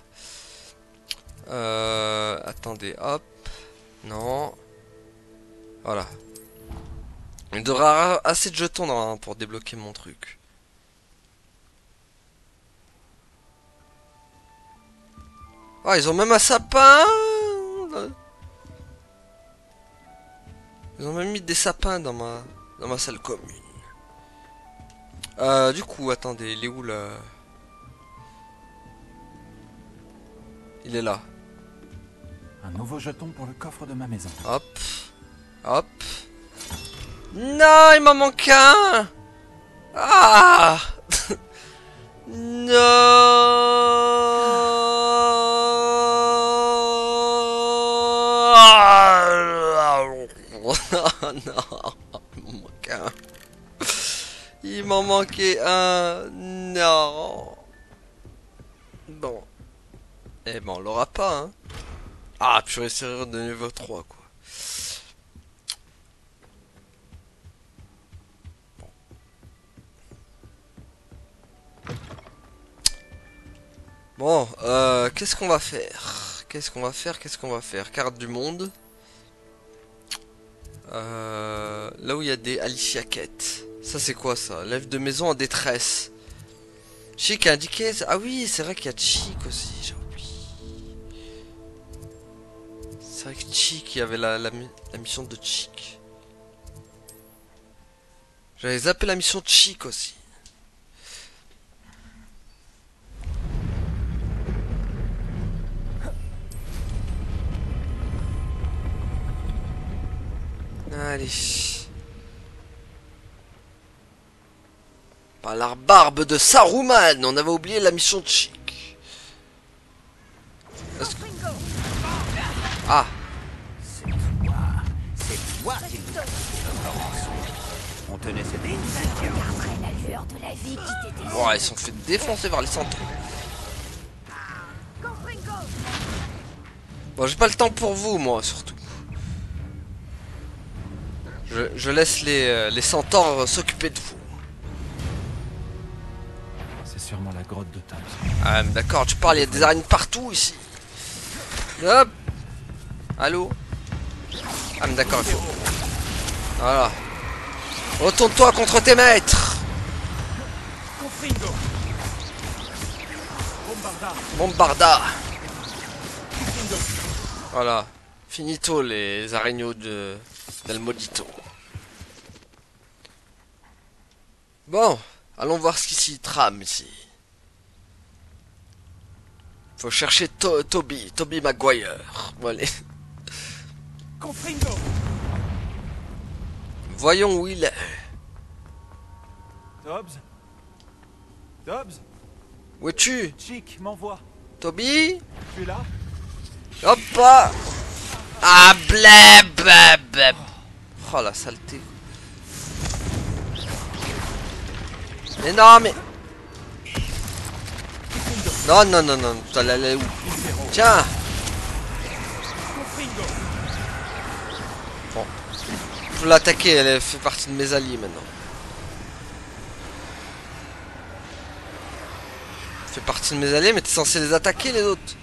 Attendez, hop. Non. Voilà. Il devrait avoir assez de jetons normalement pour débloquer mon truc. Ah, ils ont même un sapin. Ils ont même mis des sapins dans ma salle commune. Du coup, attendez, il est où là? Il est là. Un nouveau jeton pour le coffre de ma maison. Hop. Hop. Non, il m'en manque un. Ah. Non. Il m'en manquait un. Non. Bon. Eh ben, on l'aura pas, hein. Ah, purée, serrure de niveau 3, quoi. Bon, qu'est-ce qu'on va faire? Qu'est-ce qu'on va faire? Carte du monde. Là où il y a des Alicia quêtes. Ça c'est quoi ça? Lève de maison en détresse. Chic a indiqué... Ah oui, c'est vrai qu'il y a Chic aussi, j'ai oublié. C'est vrai que Chic, il y avait la mission de Chic. J'avais zappé la mission de Chic aussi. Allez. Par la barbe de Saruman, on avait oublié la mission de Chic. Ah. C'est toi qui nous as on tenait cette Après la lueur de la vie qui t'était... Ouais, ils sont fait défoncer vers les centres. Bon, j'ai pas le temps pour vous, moi, surtout. Je laisse les centaures s'occuper de vous. C'est sûrement la grotte de Thompson. Ah, mais d'accord, tu parles, il y a des araignées partout ici. Hop. Allô. Ah, mais d'accord, il faut... Voilà. Retourne-toi contre tes maîtres. Bombarda. Voilà. Finito les araignées del Modito. Bon, allons voir ce qui s'y trame ici. Faut chercher Toby Maguire. Bon, allez. Voyons où il est. Dobbs? Dobbs? Où es-tu? Chic m'envoie. Toby? Tu es là? Hop là. Ah bleb. Oh la saleté. Mais non mais... Non, tu allais aller où? Tiens. Bon. Je peux l'attaquer, elle fait partie de mes alliés maintenant. Elle fait partie de mes alliés, mais t'es censé les attaquer les autres.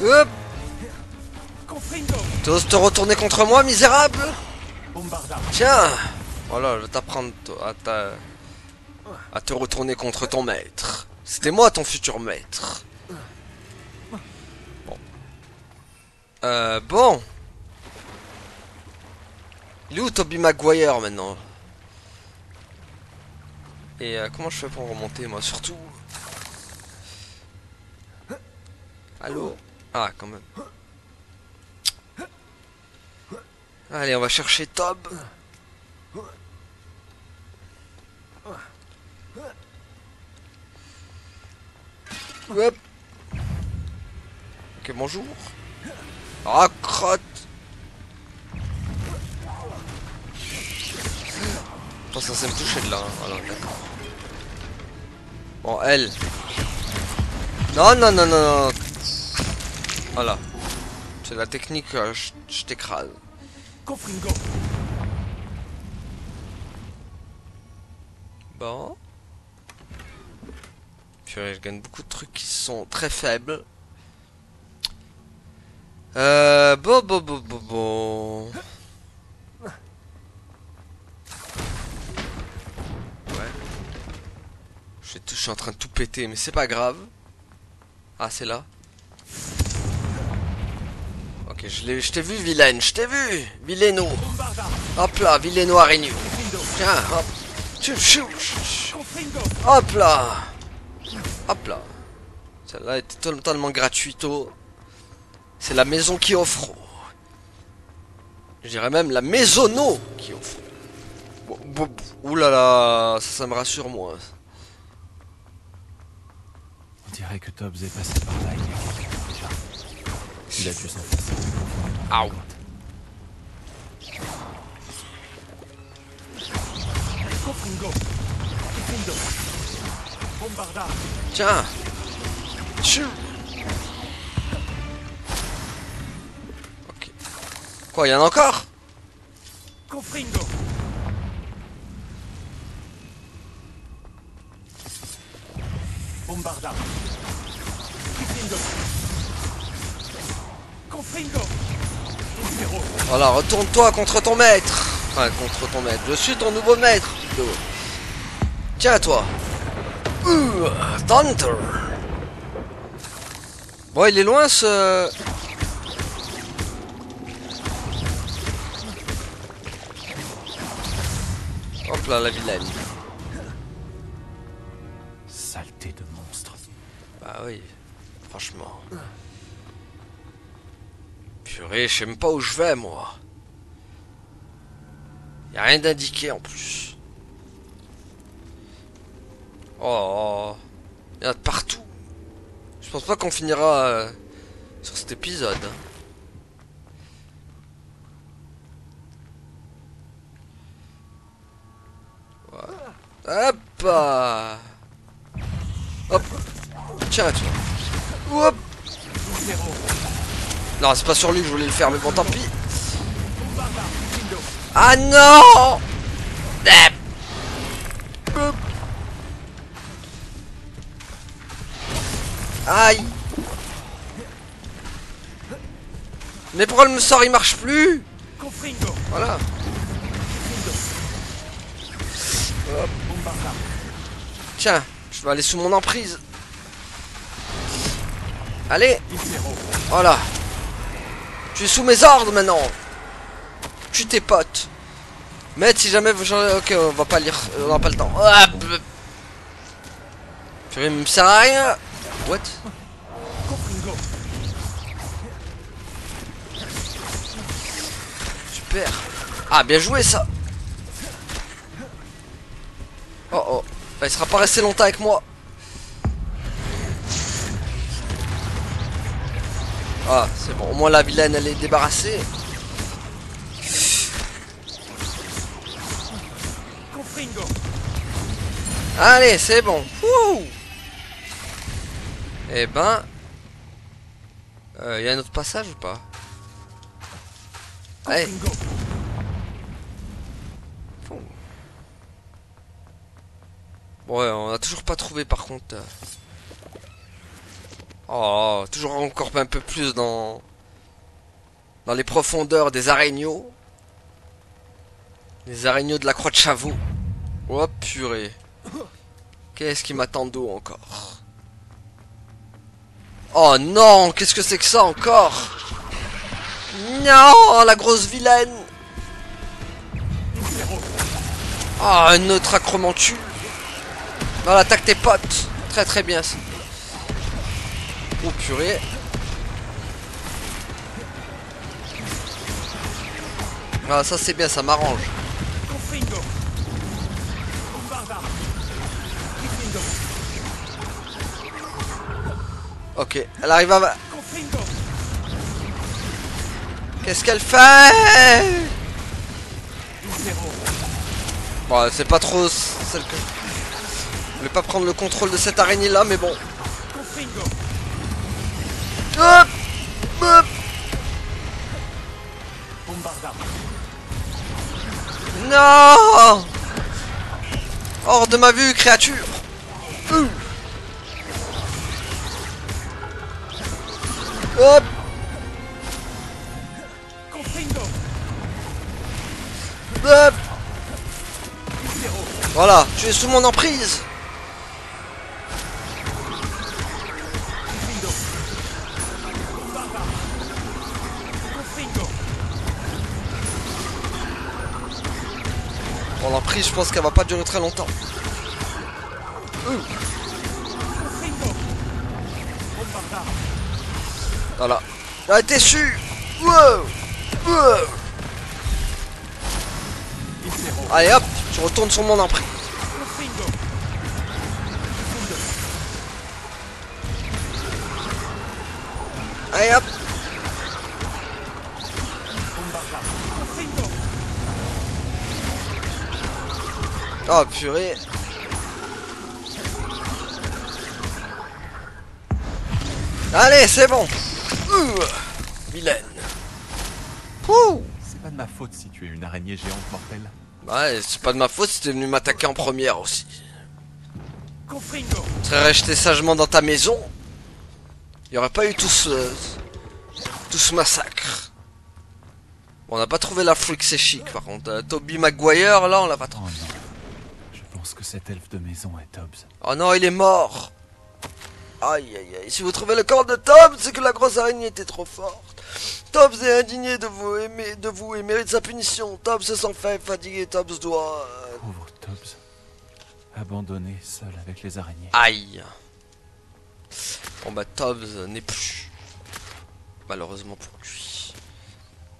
Hop. T'oses te retourner contre moi, misérable? Tiens. Voilà, je vais t'apprendre à te retourner contre ton maître. C'était moi ton futur maître. Bon. Bon. Il est où Tobey Maguire maintenant? Et comment je fais pour remonter moi surtout? Allô? Ah quand même. Allez, on va chercher Tob. Hop. Ok, bonjour. Ah, crotte. Attends, ça me toucher de là. Hein. Alors, d'accord. Bon, elle. Non, non, non, non, non. Voilà. C'est la technique, je t'écrase. Bon. Purée, je gagne beaucoup de trucs qui sont très faibles. Bon. Ouais. Je suis en train de tout péter, mais c'est pas grave. Ah, c'est là. Ok, je t'ai vu, vilaine, je t'ai vu, vilaino. Hop là, vilaino araignée. Tiens, hop. Hop là. Hop là. Celle-là était totalement gratuito. C'est la maison qui offre. Je dirais même la maisonneau qui offre. Ouh là là, ça me rassure moi. On dirait que Tobbs est passé par là il y a quelques temps déjà. Il a dû s'enfoncer. Aouh. Tiens. Ok. Quoi, il y en a encore? Bombarda. Voilà, retourne-toi contre ton maître. Enfin, contre ton maître. Je suis ton nouveau maître, plutôt. Tiens, toi. Thunder. Bon, il est loin, ce... Hop là, la vilaine. Saleté de monstre. Bah oui, franchement. Purée, je sais même pas où je vais, moi. Y a rien d'indiqué en plus. Oh, il y en a de partout. Je pense pas qu'on finira sur cet épisode. Voilà. Hop. Hop. Tiens, toi. Hop. Non, c'est pas sur lui que je voulais le faire, mais bon, tant pis. Ah non. Aïe. Mais pourquoi le sort il marche plus? Voilà. Hop. Tiens, je vais aller sous mon emprise. Allez. Voilà. Tu es sous mes ordres maintenant. Tu tes potes. Mais si jamais vous... Ok, on va pas lire. On n'a pas le temps. Ah, purée, me sert à rien. What? Super. Ah, bien joué ça. Oh oh. Il sera pas resté longtemps avec moi. Ah, c'est bon. Au moins la vilaine elle est débarrassée. Allez, c'est bon. Wouh. Eh ben, y a un autre passage ou pas? Allez. Bon, ouais, on a toujours pas trouvé par contre. Oh, toujours encore un peu plus dans les profondeurs des araignées. Les araignées de la croix de Chavaux. Oh purée. Qu'est-ce qui m'attend d'eau encore? Oh non, qu'est-ce que c'est que ça encore? Non, la grosse vilaine. Ah, un autre acromantule. Voilà, attaque tes potes. Très très bien ça. Oh purée. Ah, ça c'est bien, ça m'arrange. Ok, elle arrive à... Qu'est-ce qu'elle fait? Bon, c'est pas trop celle que... Je voulais pas prendre le contrôle de cette araignée là, mais bon. Hop, hop. Non! Hors de ma vue, créature! Hop! Hop! Voilà, tu es sous mon emprise! Bon, l'emprise, je pense qu'elle va pas durer très longtemps. Voilà. Ah, t'es sûr? Wow! Wow! Allez hop, tu retournes sur mon emprise. Allez hop. Oh purée. Allez, c'est bon. Vilaine. C'est pas de ma faute si tu es une araignée géante mortelle. Ouais, c'est pas de ma faute si t'es venu m'attaquer en première aussi. Tu serais resté sagement dans ta maison. Il n'y aurait pas eu tout ce massacre. Bon, on n'a pas trouvé l'Afrique, c'est chic par contre. Toby Maguire, là, on l'a pas trouvé. Oh non. Je pense que cet elfe de maison est Tobbs. Oh non, il est mort. Aïe aïe aïe. Si vous trouvez le corps de Tobbs, c'est que la grosse araignée était trop forte. Tobbs est indigné de vous et mérite sa punition. Tobbs se sent faible, fatigué. Tobbs doit... Pauvre Tobbs. Abandonné, seul avec les araignées. Aïe. Bon bah Tobbs n'est plus. Malheureusement pour lui.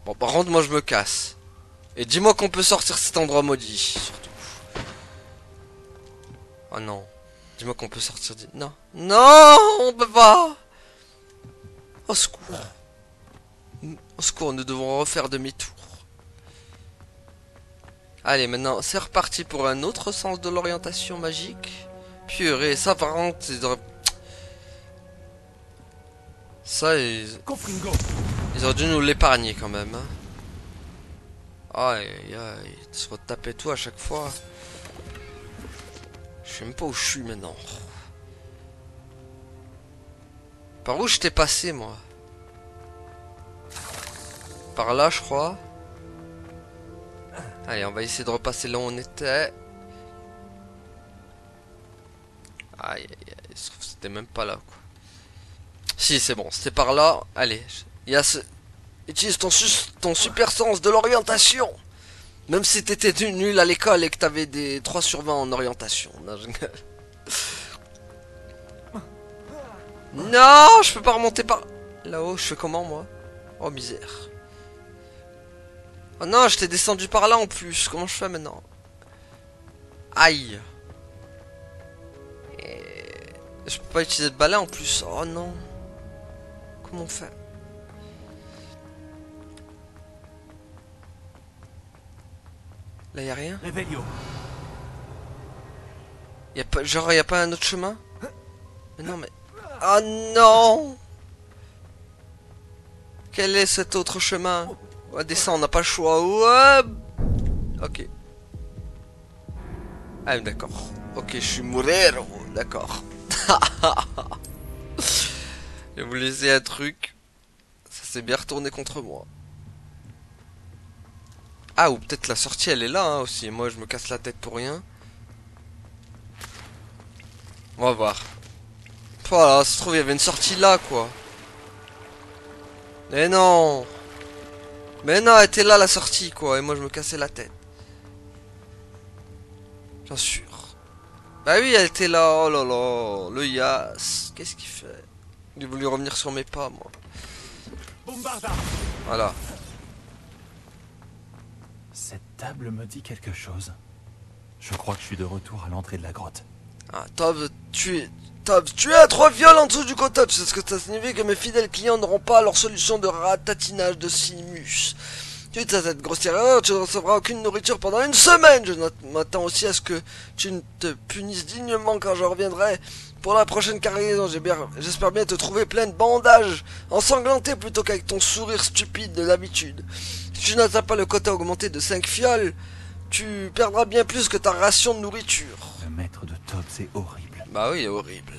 Bon par contre moi je me casse. Et dis-moi qu'on peut sortir cet endroit maudit. Surtout. Oh non. Dis-moi qu'on peut sortir du... Non. Non, on peut pas. Au secours. Au secours, nous devons refaire demi-tour. Allez, maintenant, c'est reparti pour un autre sens de l'orientation magique. Purée, ça par contre, ça, ils auraient dû nous l'épargner quand même. Hein. Aïe, aïe, aïe. Tu se retaper tout à chaque fois. Je sais même pas où je suis maintenant. Par où je t'ai passé, moi? Par là, je crois. Allez, on va essayer de repasser là où on était. Aïe, aïe, aïe. C'était même pas là, quoi. Si, c'est bon. C'était par là. Allez. Il y a ce... Utilise ton super sens de l'orientation. Même si t'étais nul à l'école et que t'avais des 3 sur 20 en orientation. Non, je peux pas remonter par là-haut. Je fais comment, moi? Oh, misère. Oh non, je t'ai descendu par là en plus. Comment je fais maintenant? Aïe. Et... Je peux pas utiliser de balai en plus. Oh non. Comment on fait? Là, y a rien? Y a pas, genre, y a pas un autre chemin? Mais non, mais... Oh non! Quel est cet autre chemin? On va descendre, on n'a pas le choix. Ouais. Ok. Ah, d'accord. Ok, je suis mourir. D'accord. J'ai voulu essayer un truc. Ça s'est bien retourné contre moi. Ah, ou peut-être la sortie elle est là hein, aussi. Moi je me casse la tête pour rien. On va voir. Voilà, ça se trouve il y avait une sortie là quoi. Mais non. Mais non, elle était là la sortie quoi. Et moi je me cassais la tête. Bien sûr. Bah oui, elle était là. Oh là là. Le Yas. Qu'est-ce qu'il fait? Il a voulu revenir sur mes pas moi. Voilà. Cette table me dit quelque chose. Je crois que je suis de retour à l'entrée de la grotte. Ah, Tob, tu es trop viol en dessous du cottage. C'est ce que ça signifie que mes fidèles clients n'auront pas leur solution de ratatinage de simus. Suite à cette grossière erreur, tu ne recevras aucune nourriture pendant une semaine. Je m'attends aussi à ce que tu ne te punisses dignement quand je reviendrai pour la prochaine cargaison. J'espère bien te trouver plein de bandages ensanglantés plutôt qu'avec ton sourire stupide de d'habitude. Si tu n'atteins pas le quota augmenté de 5 fioles, tu perdras bien plus que ta ration de nourriture. Le maître de Tob, c'est horrible. Bah oui, horrible.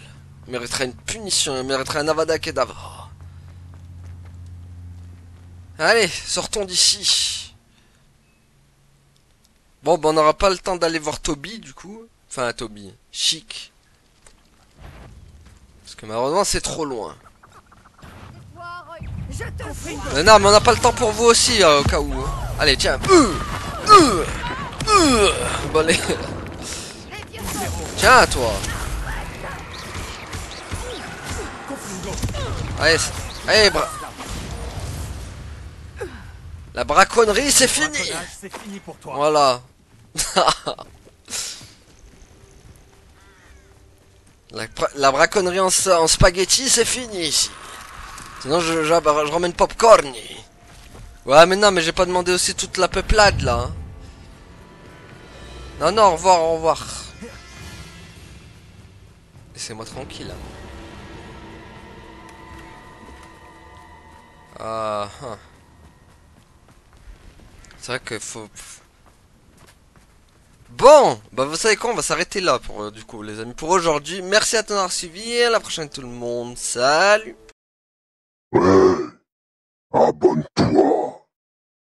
Il mériterait une punition, il mériterait un Avada Kedavra. Allez, sortons d'ici. Bon, bah on n'aura pas le temps d'aller voir Toby, du coup. Enfin, Toby. Chic. Parce que malheureusement, c'est trop loin. Non, mais on n'a pas le temps pour vous aussi, au cas où. Hein. Allez, tiens. Bon, allez. Tiens, toi. Allez, allez, la braconnerie, c'est fini. C'est fini pour toi. Voilà. la braconnerie en spaghetti, c'est fini ici. Sinon, je ramène popcorn. Ouais, mais non, mais j'ai pas demandé aussi toute la peuplade, là. Hein. Non, non, au revoir, au revoir. Laissez-moi tranquille. Hein. Ah, hein. C'est vrai qu'il faut... Bon, bah vous savez quoi, on va s'arrêter là pour du coup les amis pour aujourd'hui. Merci à tous d'avoir suivi et à la prochaine tout le monde. Salut. Ouais, abonne-toi.